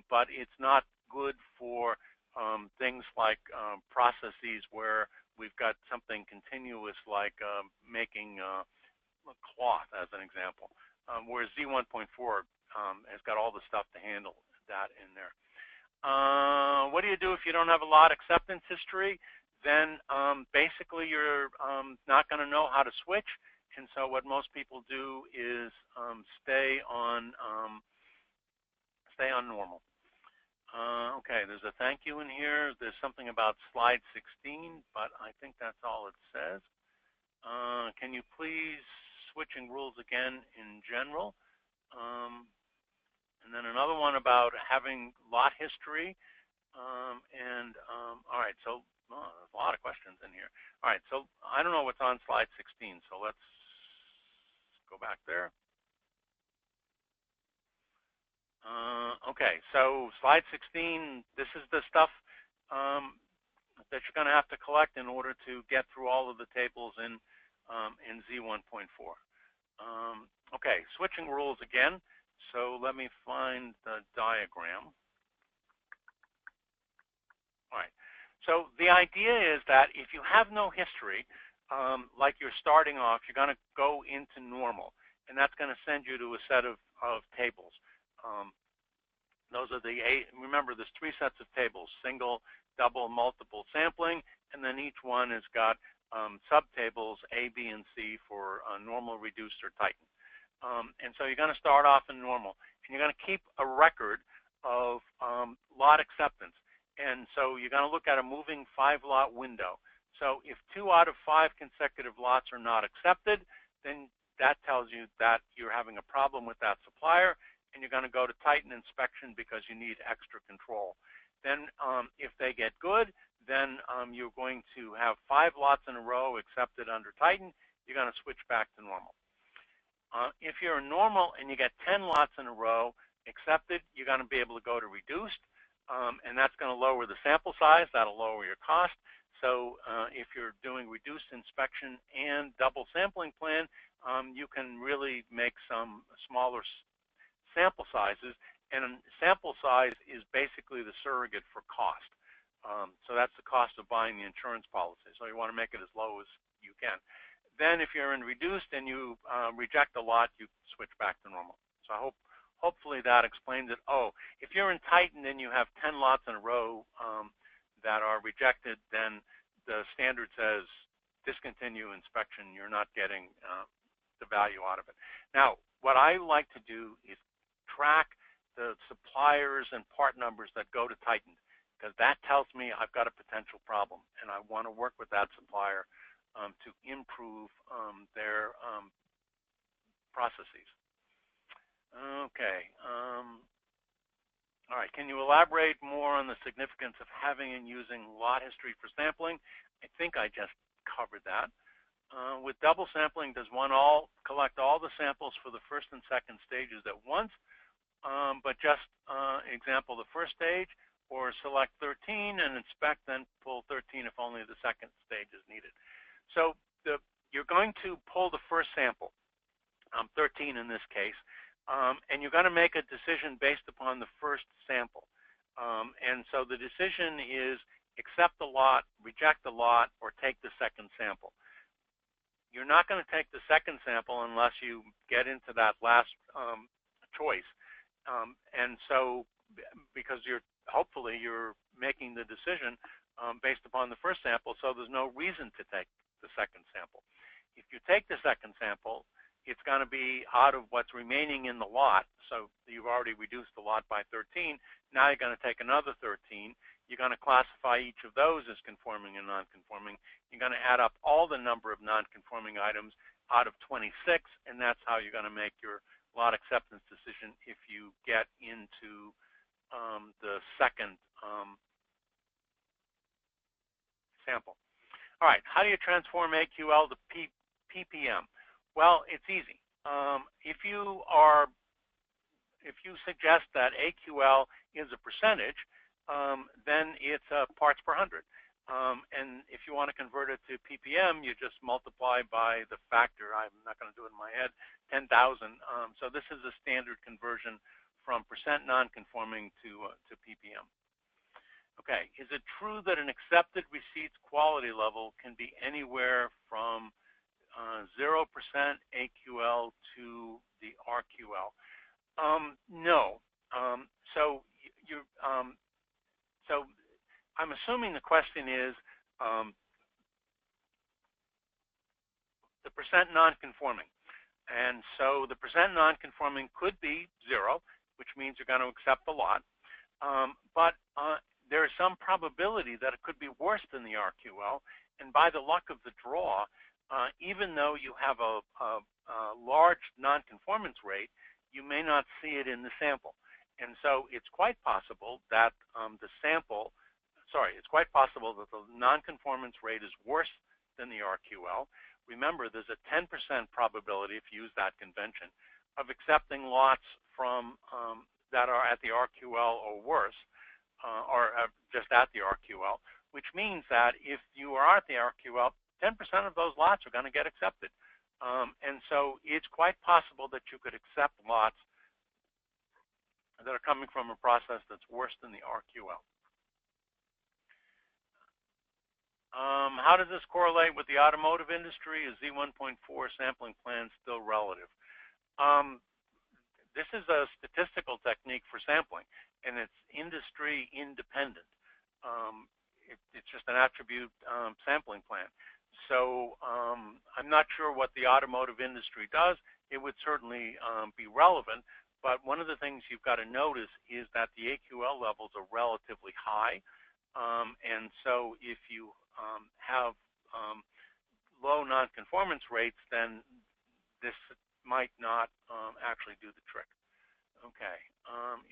B: but it's not good for things like processes where we've got something continuous like making cloth, as an example, whereas Z1.4 has got all the stuff to handle that in there. What do you do if you don't have a lot acceptance history? Then basically you're not going to know how to switch, and so what most people do is stay on stay on normal. Okay, there's a thank you in here. There's something about slide 16, but I think that's all it says. Can you please switching rules again in general? And then another one about having lot history. All right, so there's a lot of questions in here. All right, so I don't know what's on slide 16, so let's go back there. Okay, so slide 16, this is the stuff that you're going to have to collect in order to get through all of the tables in Z1.4. Okay, switching rules again. So let me find the diagram. All right, so the idea is that if you have no history, like you're starting off, you're going to go into normal, and that's going to send you to a set of tables. Those are remember there's 3 sets of tables: single, double, multiple sampling, and then each one has got subtables A, B, and C for normal, reduced, or tightened. And so you're going to start off in normal, and you're going to keep a record of lot acceptance. And so you're going to look at a moving 5-lot window. So if 2 out of 5 consecutive lots are not accepted, then that tells you that you're having a problem with that supplier, and you're going to go to tighten inspection because you need extra control. Then if they get good, then you're going to have 5 lots in a row accepted under tighten. You're going to switch back to normal. If you're normal and you get 10 lots in a row accepted, you're going to be able to go to reduced, and that's going to lower the sample size. That'll lower your cost. So if you're doing reduced inspection and double sampling plan, you can really make some smaller sample sizes, and sample size is basically the surrogate for cost. So that's the cost of buying the insurance policy. So you want to make it as low as you can. Then if you're in reduced and you reject a lot, you switch back to normal. So hopefully that explains it. Oh, if you're in tighten and you have 10 lots in a row that are rejected, then the standard says discontinue inspection. You're not getting the value out of it. Now, what I like to do is track the suppliers and part numbers that go to tighten, because that tells me I've got a potential problem, and I want to work with that supplier to improve their processes. Okay. All right. Can you elaborate more on the significance of having and using lot history for sampling? I think I just covered that. With double sampling, does one collect all the samples for the first and second stages at once, but just example the first stage, or select 13 and inspect, then pull 13 if only the second stage is needed? So you're going to pull the first sample, 13 in this case, and you're going to make a decision based upon the first sample. And so the decision is accept the lot, reject the lot, or take the second sample. You're not going to take the second sample unless you get into that last choice. And so because hopefully you're making the decision based upon the first sample, so there's no reason to take the second sample. If you take the second sample, it's going to be out of what's remaining in the lot. So you've already reduced the lot by 13. Now you're going to take another 13. You're going to classify each of those as conforming and non-conforming. You're going to add up all the number of non-conforming items out of 26, and that's how you're going to make your lot acceptance decision if you get into the second sample. All right, how do you transform AQL to ppm? Well, it's easy. If you suggest that AQL is a percentage, then it's parts per 100. And if you want to convert it to ppm, you just multiply by the factor. I'm not going to do it in my head, 10,000. So this is a standard conversion from percent non-conforming to ppm. Okay, is it true that an accepted receipts quality level can be anywhere from 0% AQL to the RQL? No. So I'm assuming the question is the percent non-conforming. And so the percent non-conforming could be 0, which means you're going to accept the lot. But there is some probability that it could be worse than the RQL, and by the luck of the draw, even though you have a large nonconformance rate, you may not see it in the sample. And so it's quite possible that it's quite possible that the nonconformance rate is worse than the RQL. Remember, there's a 10% probability, if you use that convention, of accepting lots from that are at the RQL or worse, or just at the RQL, which means that if you are at the RQL, 10% of those lots are going to get accepted. And so it's quite possible that you could accept lots that are coming from a process that's worse than the RQL. How does this correlate with the automotive industry? Is Z1.4 sampling plan still relative? This is a statistical technique for sampling, and it's industry independent. It's just an attribute sampling plan. So I'm not sure what the automotive industry does. It would certainly be relevant, but one of the things you've got to notice is that the AQL levels are relatively high. And so if you have low nonconformance rates, then this might not actually do the trick. Okay.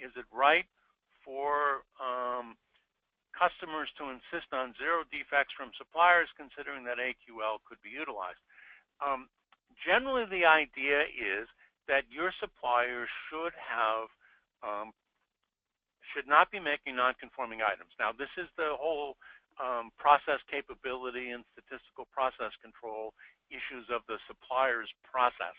B: Is it right for customers to insist on 0 defects from suppliers, considering that AQL could be utilized? Generally, the idea is that your suppliers should not be making non-conforming items. Now, this is the whole process capability and statistical process control issues of the supplier's process.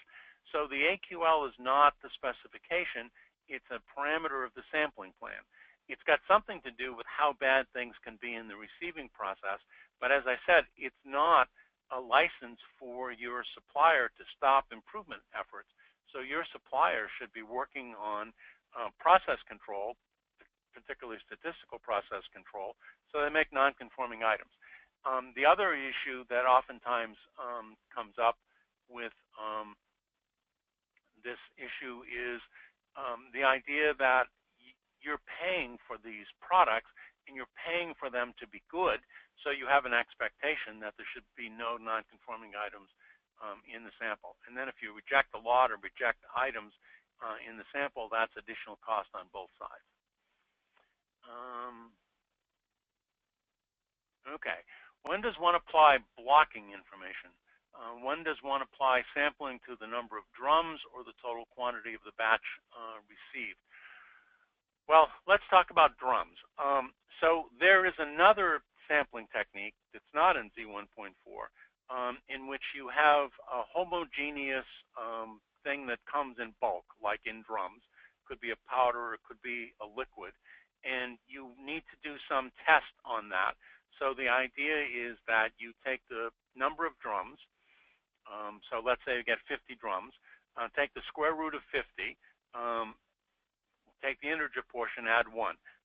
B: So the AQL is not the specification, it's a parameter of the sampling plan. It's got something to do with how bad things can be in the receiving process, but as I said, it's not a license for your supplier to stop improvement efforts. So your supplier should be working on process control, particularly statistical process control, so they make non-conforming items. The other issue that oftentimes comes up with this issue is the idea that you're paying for these products and you're paying for them to be good, so you have an expectation that there should be no non-conforming items in the sample. And then if you reject a lot or reject items in the sample, that's additional cost on both sides. Okay, when does one apply blocking information? When does one apply sampling to the number of drums or the total quantity of the batch received? Well, let's talk about drums. So there is another sampling technique that's not in Z1.4, in which you have a homogeneous thing that comes in bulk, like in drums. It could be a powder, it could be a liquid, and you need to do some test on that. So the idea is that you take the number of drums, so let's say you get 50 drums, take the square root of 50, take the integer portion, add 1.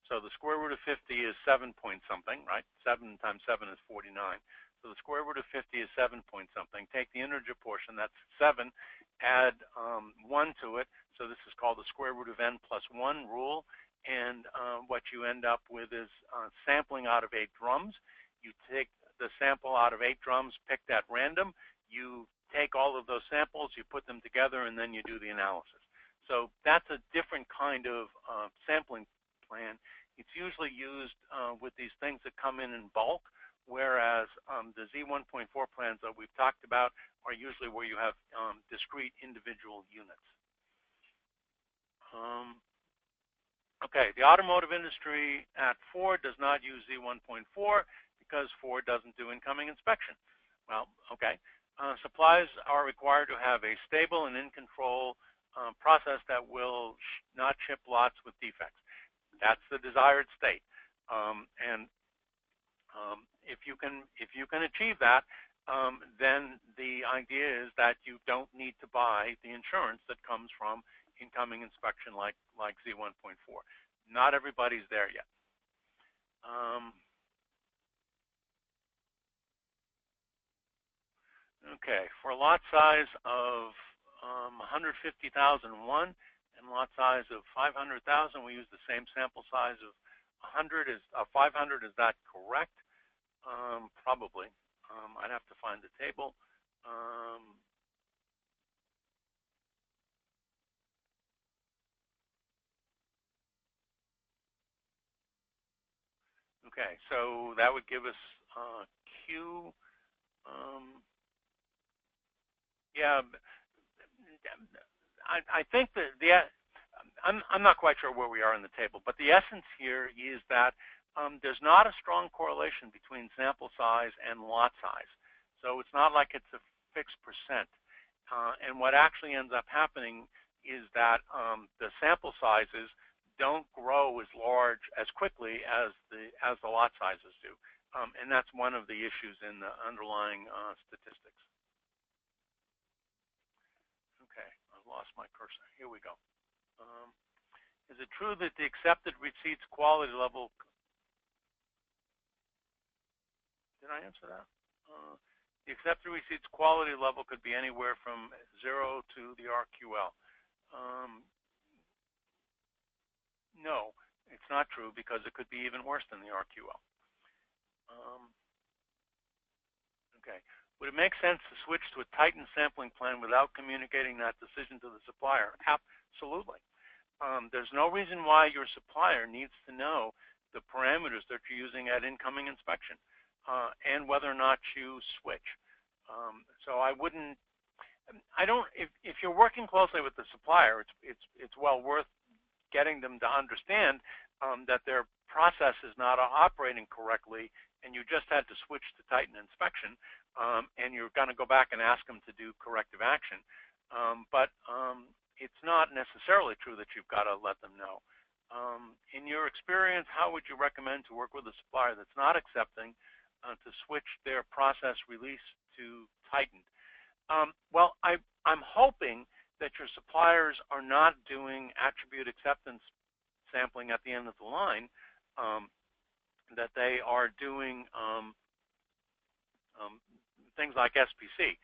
B: So the square root of 50 is 7 point something, right? 7 times 7 is 49. So the square root of 50 is 7 point something. Take the integer portion, that's 7, add 1 to it. So this is called the square root of n plus 1 rule. And what you end up with is sampling out of 8 drums. You take the sample out of 8 drums picked at random. You take all of those samples, you put them together, and then you do the analysis. So that's a different kind of sampling plan. It's usually used with these things that come in bulk, whereas the Z1.4 plans that we've talked about are usually where you have discrete individual units. Okay, the automotive industry at Ford does not use Z1.4 because Ford doesn't do incoming inspection. Well, okay. Suppliers are required to have a stable and in control process that will not ship lots with defects. That's the desired state. If you can achieve that, then the idea is that you don't need to buy the insurance that comes from incoming inspection like Z1.4. Not everybody's there yet. Okay, for a lot size of 150,001 and and lot size of 500,000. We use the same sample size of 500. Is that correct? Probably. I'd have to find the table. Okay, so that would give us Q. Yeah, I think that I'm not quite sure where we are in the table, but the essence here is that there's not a strong correlation between sample size and lot size. So it's not like it's a fixed percent. And what actually ends up happening is that the sample sizes don't grow as large, as quickly as the lot sizes do. And that's one of the issues in the underlying statistics. Okay, I lost my cursor. Here we go. Is it true that the accepted receipts quality level, did I answer that? The accepted receipts quality level could be anywhere from 0 to the RQL. No, it's not true, because it could be even worse than the RQL. Okay. Would it make sense to switch to a tightened sampling plan without communicating that decision to the supplier? Absolutely. There's no reason why your supplier needs to know the parameters that you're using at incoming inspection and whether or not you switch. So if you're working closely with the supplier, it's well worth getting them to understand that their process is not operating correctly, and you just had to switch to tighten inspection, and you're going to go back and ask them to do corrective action. But it's not necessarily true that you've got to let them know. In your experience, how would you recommend to work with a supplier that's not accepting to switch their process release to tightened? Well, I'm hoping that your suppliers are not doing attribute acceptance sampling at the end of the line, that they are doing things like SPC,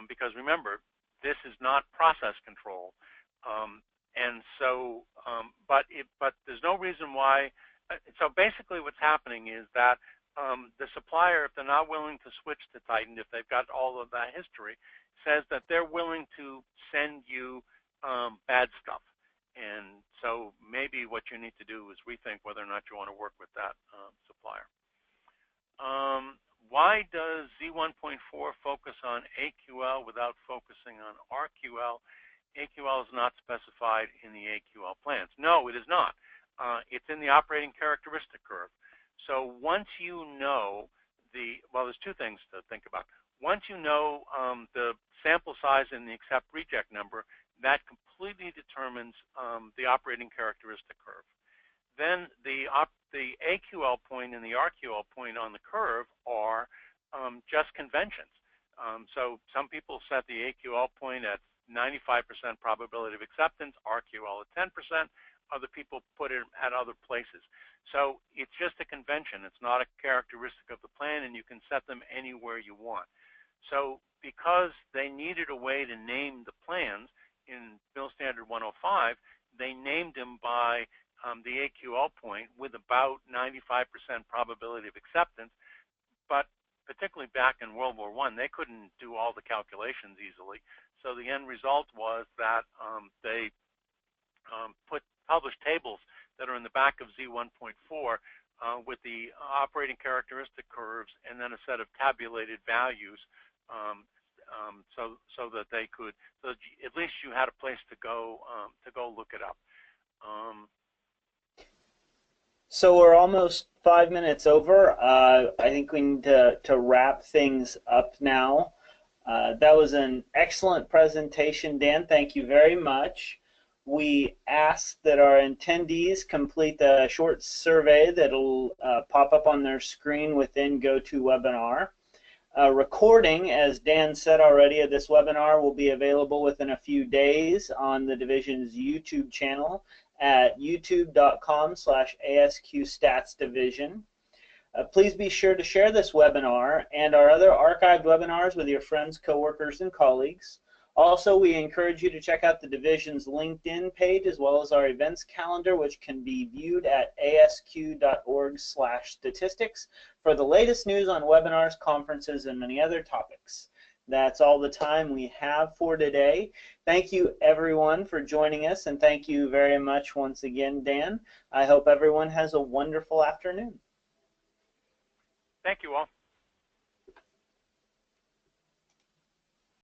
B: because remember, this is not process control, and so, but there's no reason why. So basically, what's happening is that the supplier, if they're not willing to switch to tightened, if they've got all of that history, says that they're willing to send you bad stuff. And so maybe what you need to do is rethink whether or not you want to work with that supplier. Why does Z1.4 focus on AQL without focusing on RQL? AQL is not specified in the AQL plans. No, it is not. It's in the operating characteristic curve. So once you know well, there's two things to think about. Once you know the sample size and the accept reject number, that completely determines the operating characteristic curve. Then the AQL point and the RQL point on the curve are just conventions. So some people set the AQL point at 95% probability of acceptance, RQL at 10%. Other people put it at other places. So it's just a convention. It's not a characteristic of the plan, and you can set them anywhere you want. So because they needed a way to name the plans in Bill Standard 105, they named them by the AQL point with about 95% probability of acceptance. But particularly back in World War I, they couldn't do all the calculations easily. So the end result was that they published tables that are in the back of Z1.4 with the operating characteristic curves and then a set of tabulated values, so that they could, so that at least you had a place to go look it up.
A: So we're almost 5 minutes over. I think we need to wrap things up now. That was an excellent presentation, Dan. Thank you very much. We ask that our attendees complete the short survey that'll pop up on their screen within GoToWebinar. A recording, as Dan said already, of this webinar will be available within a few days on the division's YouTube channel at youtube.com/ASQStatsDivision. Please be sure to share this webinar and our other archived webinars with your friends, coworkers, and colleagues. Also, we encourage you to check out the division's LinkedIn page as well as our events calendar, which can be viewed at asq.org/statistics for the latest news on webinars, conferences, and many other topics. That's all the time we have for today. Thank you, everyone, for joining us, and thank you very much once again, Dan. I hope everyone has a wonderful afternoon.
B: Thank you all.